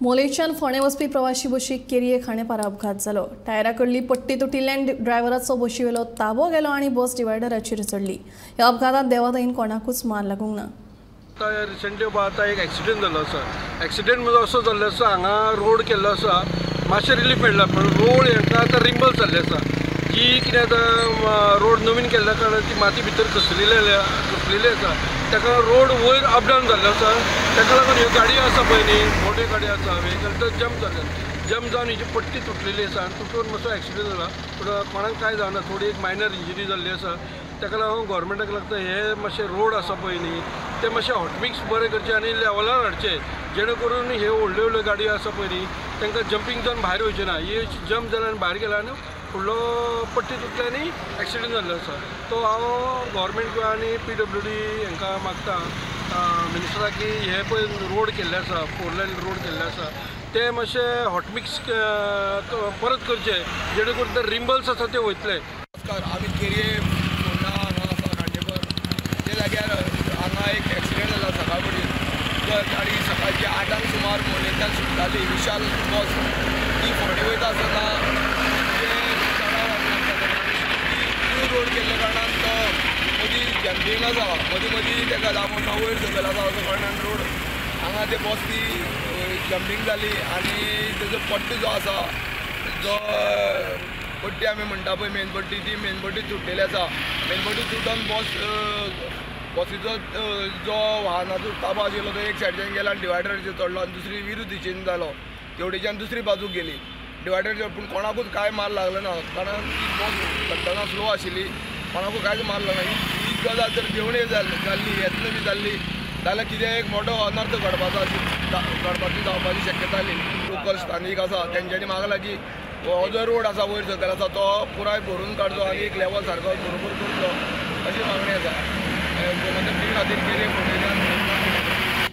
मोलेच्यान फोंडे वचपी प्रवाशी बशीक केरयेक हांडेपार अपघात जालो। टायरा कडली पट्टी तुटिल्ल्यान ड्रायव्हराचो बशीवेलो ताबो गेलो आनी बस डिवायडराचेर चडली। ह्या अपघातात देवादायेन कोणाकूच मार लागूंक ना। रिसेंटली आता एक एक्सिडेंट जालो आसा। एक्सिडेंट म्हणजे असो जाल्लो आसा, हांगा रोड केल्लो आसा, मातशें रिलीफ मेळ्ळा, पण रोड हांगा आतां रिंबल जाल्ले आसा। जी कितें आतां रोड नवीन केल्ल्या कारणान ती माती भितर घुसलेली आसा, ताका रोड वयर अप डावन जाल्लो आसा। ताका लागून ह्यो गाडी आसा पळय न्ही, मोठ्यो गाडी आसा, व्हेकल तर जम्प जावन हेची पट्टी तुटलेली आसा आनी तुटून मातसो एक्सिडेंट जाला, पूण कोणाक कांय जावना, थोडी एक मायनर इंजरी जाल्ली आसा। ताका लागून गव्हर्मेंटाक लागता हे मातशे रोड आसा पळय न्ही, ते मातशे हॉटमिक्स बरे करचे आनी लेवलार हाडचे, जेणे करून हे व्हडल्यो व्हडल्यो गाडयो आसा पळय न्ही तांकां जंपींग जावन भायर वयचे ना। ही जंप जाला आनी भायर गेला आनी फुडलो पट्टी तुटल्या आनी एक्सिडेंट जाल्लो आसा। तो हांव गव्हर्मेंट आनी PWD हांकां मागता, मिनिस्टराक, की हे पळय रोड केल्ले आसा, 4 लेन रोड केल्ले आसा, ते मातशे हॉटमिक्स परत करचे, जेणे करून ते रिंबल्स आसा ते वयतले। आमी केरये फोंडा हांगा आसा खांडेपार, ते जाग्यार हांगा एक एक्सिडेंट जाला सकाळ फुडें। गाडी सकाळची 8 सुमार मोलेच्यान सुटताली, विशाल बस, ती फोंडे वयता आसतना रोड केल्ल्या कारणान तो मदीं जंपिंग आसा, मदीं ताका लागून वयर सकयल आसा असो कारणान रोड हांगा ते बस ती जंपिंग जाली आनी तेजो पट्टो जो आसा, जो पट्टी आमी म्हणटा पळय मेन पट्टी, ती मेन पट्टी तुटलेली आसा। मेन पट्टी तुटून बसीचो जो वाहनाचो ताबो आशिल्लो तो एक सायडीच्यान गेलो आनी डिवायडराचेर चडलो आनी दुसरी विरुद्ध दिशेन जालो, तेवटेच्यान दुसरी बाजूक गेली डिवायडराचेर, पूण कोणाकूच कांय मार लागलो ना, कारण ती बस चडटना स्लो आशिल्ली, कोणाकूच कांयच मार लागना। ही गजाल जर देवणे जाल्ली, येतलो बी जाल्ली जाल्यार कितें एक मोठो अनर्थ घडपाची जावपाची शक्यता आसली। लोकल स्थानीक आसा तेंच्यांनी मागला की हो जो रोड आसा वयर सकयल आसा तो पुराय भरून काडचो आनी एक लेवल सारको बरोबर करचो, अशी मागणी आसा।